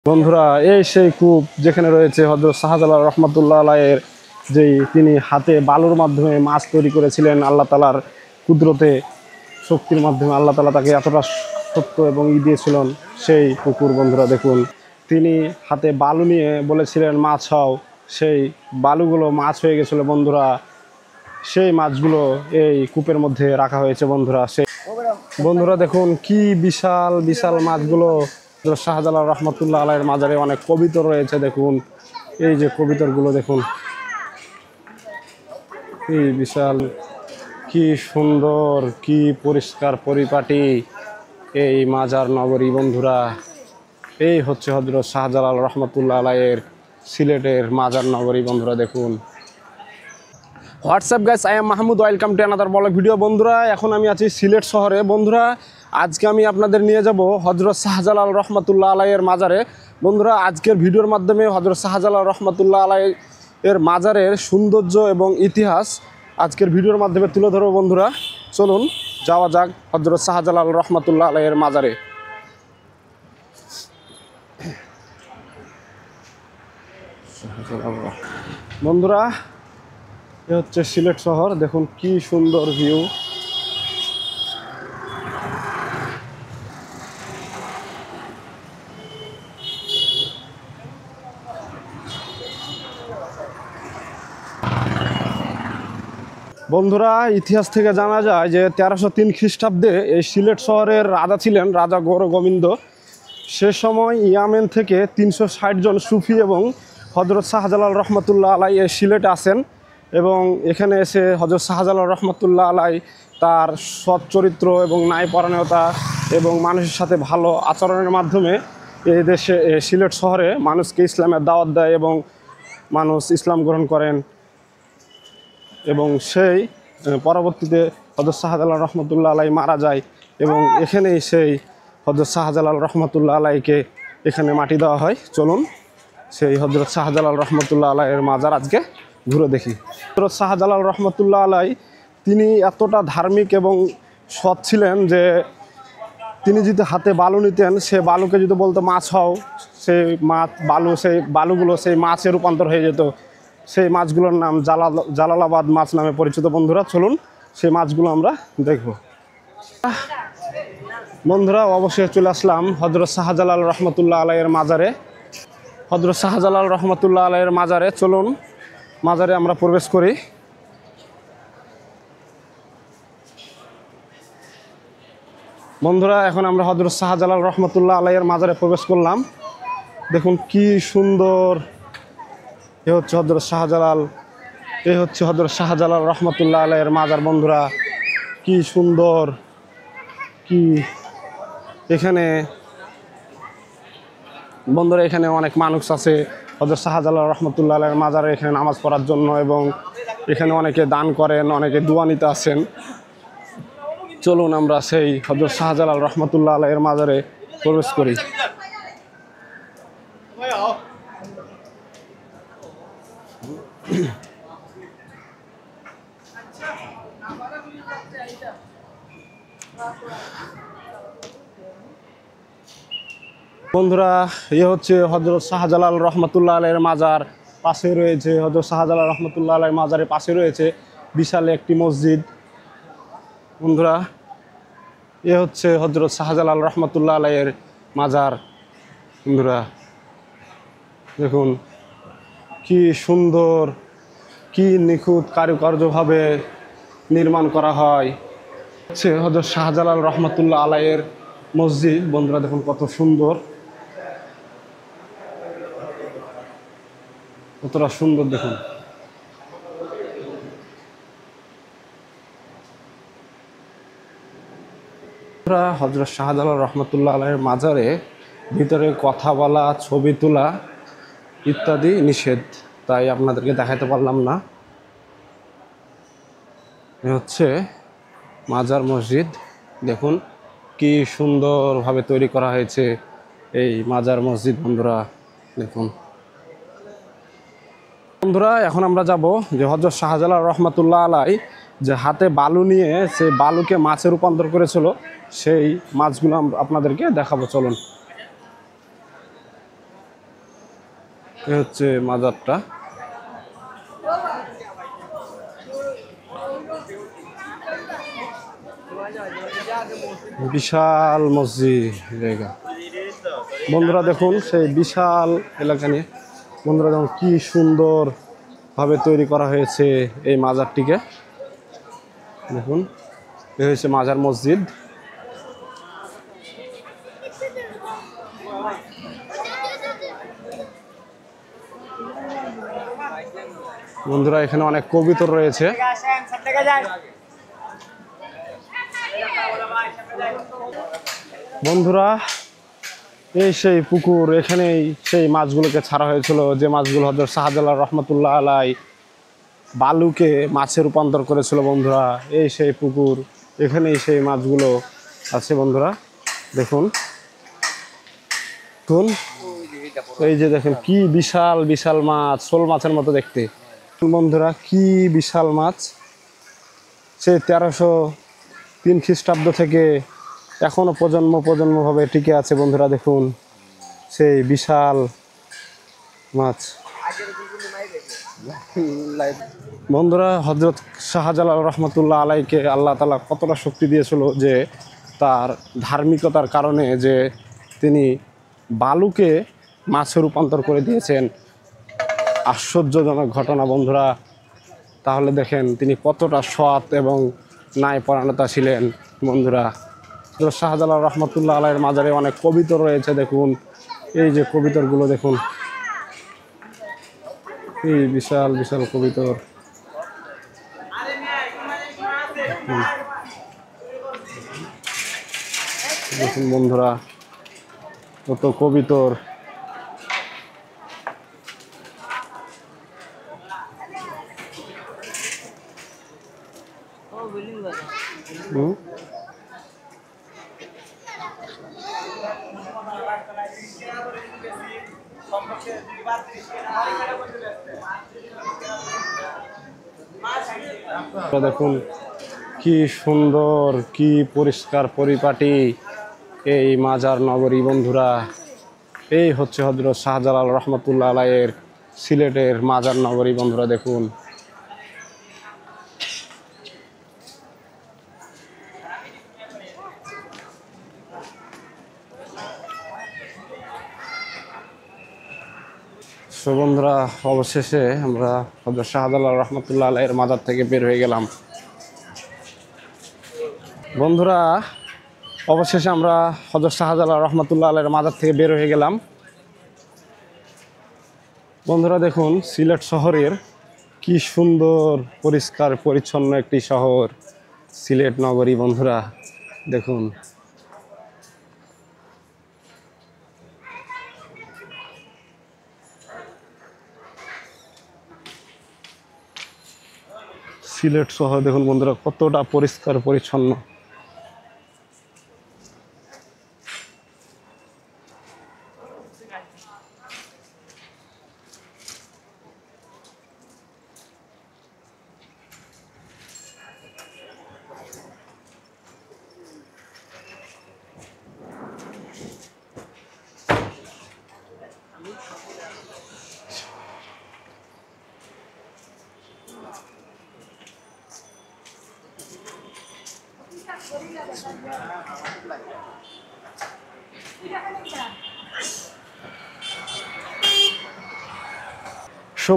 বন্ধুরা, এই সেই কূপ যেখানে রয়েছে হযরত শাহজালাল রহমাতুল্লাহ আলাইহির, যেই তিনি হাতে বালুর মাধ্যমে মাছ তৈরি করেছিলেন। আল্লাহ তাআলার কুদরতে শক্তির মাধ্যমে আল্লাহ তাআলা তাকে এতটা সত্য এবং দিয়েছিলেন সেই পুকুর। বন্ধুরা দেখুন, তিনি হাতে বালু নিয়ে বলেছিলেন মাছ হও, সেই বালুগুলো মাছ হয়ে গেছিল। বন্ধুরা, সেই মাছগুলো এই কূপের মধ্যে রাখা হয়েছে। বন্ধুরা দেখুন, কি বিশাল বিশাল মাছগুলো। শাহজালাল রহমাতুল্লাহ আলাইহির মাজারে অনেক কবিতর রয়েছে। দেখুন, এই যে কবিতরগুলো দেখুন, কি বিশাল, কি সুন্দর, কি পরিষ্কার পরিপাটি এই মাজার নগরী। বন্ধুরা, এই হচ্ছে হযরত শাহজালাল রহমাতুল্লাহ আলাইহির সিলেটের মাজার নগরী। বন্ধুরা দেখুন। WhatsApp guys, I am Mahmud, welcome to another blog video. বন্ধুরা, এখন আমি আছি সিলেট শহরে। বন্ধুরা, আজকে আমি আপনাদের নিয়ে যাব হযরত শাহজালাল রহমাতুল্লাহ আলাইহির মাজারে। বন্ধুরা, আজকের ভিডিওর মাধ্যমে হযরত শাহজালাল রহমাতুল্লাহ আলাইহির মাজারের সৌন্দর্য এবং ইতিহাস আজকের ভিডিওর মাধ্যমে তুলে ধরব। বন্ধুরা চলুন যাওয়া যাক হযরত শাহজালাল রহমাতুল্লাহ আলাইহির মাজারে। বন্ধুরা, এ হচ্ছে সিলেট শহর। দেখুন কি সুন্দর ভিউ। বন্ধুরা, ইতিহাস থেকে জানা যায় যে 1303 খ্রিস্টাব্দে এই সিলেট শহরের রাজা ছিলেন রাজা গৌর গোবিন্দ। সে সময় ইয়ামেন থেকে 360 জন সুফি এবং হযরত শাহজালাল রহমাতুল্লাহ আলাইহি এই সিলেটে আসেন এবং এখানে এসে হযরত শাহজালাল রহমাতুল্লাহ আলাইহি তার সৎ চরিত্র এবং ন্যায়পরায়ণতা এবং মানুষের সাথে ভালো আচরণের মাধ্যমে এই দেশে সিলেট শহরে মানুষকে ইসলামের দাওয়াত দেয় এবং মানুষ ইসলাম গ্রহণ করেন। এবং সেই পরবর্তীতে হযরত শাহজালাল রহমাতুল্লাহ আলাইহি মারা যায় এবং এখানেই সেই হযরত শাহজালাল রহমাতুল্লাহ আলাইহিকে এখানে মাটি দেওয়া হয়। চলুন সেই হযরত শাহজালাল রহমাতুল্লাহ আলাইহির মাজার আজকে ঘুরে দেখি। হযরত শাহজালাল রহমাতুল্লাহ আলাইহি তিনি এতটা ধার্মিক এবং সৎ ছিলেন যে তিনি যদি হাতে বালু নিতেন, সে বালুকে যদি বলতো মাছ হও, সেই বালুগুলো সেই মাছে রূপান্তর হয়ে যেত। সেই মাছগুলোর নাম জালালাবাদ মাছ নামে পরিচিত। বন্ধুরা চলুন সেই মাছগুলো আমরা দেখব। বন্ধুরা, অবশ্যই চলে আসলাম হযরত শাহজালাল রহমাতুল্লাহ আলাইহির মাজারে। হযরত শাহজালাল রহমাতুল্লাহ আলাইহির মাজারে চলুন মাজারে আমরা প্রবেশ করি। বন্ধুরা, এখন আমরা হযরত শাহজালাল রহমাতুল্লাহ আলাইহির মাজারে প্রবেশ করলাম। দেখুন কি সুন্দর। এ হচ্ছে হযরত শাহজালাল রহমাতুল্লাহ আলাইহির মাজার। বন্ধুরা, কি সুন্দর। কি এখানে বন্ধুরা, এখানে অনেক মানুষ আছে হযরত শাহজালাল রহমাতুল্লাহ আলাইহির মাজারে এখানে নামাজ পড়ার জন্য এবং এখানে অনেকে দান করেন, অনেকে দোয়া নিতে আসেন। চলুন আমরা সেই হযরত শাহজালাল রহমাতুল্লাহ আলাইহির মাজারে প্রবেশ করি। বন্ধুরা, এ হচ্ছে হযরত শাহজালাল রহমাতুল্লাহ আলাইহির মাজার। পাশে রয়েছে হযরত শাহজালাল রহমাতুল্লাহ আলাইহির মাজারের পাশে রয়েছে বিশাল একটি মসজিদ। বন্ধুরা, এ হচ্ছে হযরত শাহজালাল রহমাতুল্লাহ আলাইহির মাজার। বন্ধুরা দেখুন কি সুন্দর, কি নিখুঁত কারুকার্যভাবে নির্মাণ করা হয়। হচ্ছে হযরত শাহজালাল রহমাতুল্লাহ আলাইহির মসজিদ। বন্ধুরা দেখুন কত সুন্দর, কতটা সুন্দর দেখুন। হযরত শাহজালাল রহমাতুল্লাহ আলাইহির মাজারে ভিতরে কথা বলা, ছবি তোলা ইত্যাদি নিষেধ, তাই আপনাদেরকে দেখাতে পারলাম না। এ হচ্ছে মাজার মসজিদ। দেখুন কি সুন্দরভাবে তৈরি করা হয়েছে এই মাজার মসজিদ। বন্ধুরা দেখুন। বন্ধুরা, এখন আমরা যাব যে হযরত শাহজালাল রহমাতুল্লাহ আলাইহি যে হাতে বালু নিয়ে সেই বালুকে মাছে রূপান্তর করেছিল, সেই মাছগুলো আপনাদেরকে দেখাবো। চলুন। এ হচ্ছে মাজারটা। বিশাল মসজিদ জায়গা। বন্ধুরা দেখুন সেই বিশাল এলাকা নিয়ে বন্ধুরা দেখুন কি সুন্দর ভাবে তৈরি করা হয়েছে এই মাজারটিকে। দেখুন এ হয়েছে মাজার মসজিদ। বন্ধুরা এখানে অনেক কবুতর রয়েছে। বন্ধুরা এই সেই পুকুর, এখানেই সেই মাছগুলোকে ছাড়া হয়েছিল, যে মাছগুলো হযরত শাহজালাল রহমতুল্লাহ আলাই বালুকে মাছে রূপান্তর করেছিল। বন্ধুরা এই সেই পুকুর, এখানেই সেই মাছগুলো আছে। বন্ধুরা দেখুন দেখুন এই যে দেখেন কি বিশাল বিশাল মাছ, শোল মাছের মতো দেখতে। বন্ধুরা কি বিশাল মাছ, সেই 1303 খ্রিস্টাব্দ থেকে এখনো প্রজন্মভাবে টিকে আছে। বন্ধুরা দেখুন সেই বিশাল মাছ। বন্ধুরা হযরত শাহজালাল রহমতুল্লাহ আলাইকে আল্লাহ তাআলা কতটা শক্তি দিয়েছিল যে তার ধার্মিকতার কারণে যে তিনি বালুকে মাছে রূপান্তর করে দিয়েছেন। আশ্চর্যজনক ঘটনা বন্ধুরা। তাহলে দেখেন তিনি কতটা সৎ এবং ন্যায়পরায়ণতা ছিলেন। বন্ধুরা শাহজালাল রহমতুল্লাহ আলাইয়ের মাজারে অনেক কবিতর রয়েছে। দেখুন এই যে কবিতরগুলো দেখুন, এই বিশাল বিশাল কবিতর। দেখুন বন্ধুরা কত কবিতর। দেখুন কি সুন্দর, কি পরিষ্কার পরিপাটি এই মাজার নগরী। বন্ধুরা এই হচ্ছে হযরত শাহজালাল রহমতুল্লাহ আলাইয়ের সিলেটের মাজার নগরী। বন্ধুরা দেখুন বন্ধুরা অবশেষে আমরা হযরত শাহজালাল রহমতুল্লাহ আলাইয়ের মাজার থেকে বের হয়ে গেলাম। বন্ধুরা অবশেষে আমরা হযরত শাহজালাল রহমতুল্লাহ আলাইয়ের মাজার থেকে বের হয়ে গেলাম। বন্ধুরা দেখুন সিলেট শহরের কি সুন্দর পরিষ্কার পরিচ্ছন্ন একটি শহর সিলেট নগরী। বন্ধুরা দেখুন সিলেট শহর দেখুন বন্ধুরা কতটা পরিষ্কার পরিচ্ছন্ন।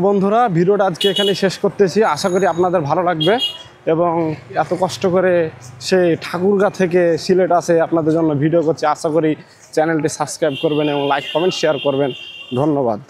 বন্ধুরা ভিডিওটা আজকে এখানে শেষ করতেছি। আশা করি আপনাদের ভালো লাগবে এবং এত কষ্ট করে সেই ঠাকুরগাঁ থেকে সিলেট আসে আপনাদের জন্য ভিডিও করছি। আশা করি চ্যানেলটি সাবস্ক্রাইব করবেন এবং লাইক কমেন্ট শেয়ার করবেন। ধন্যবাদ।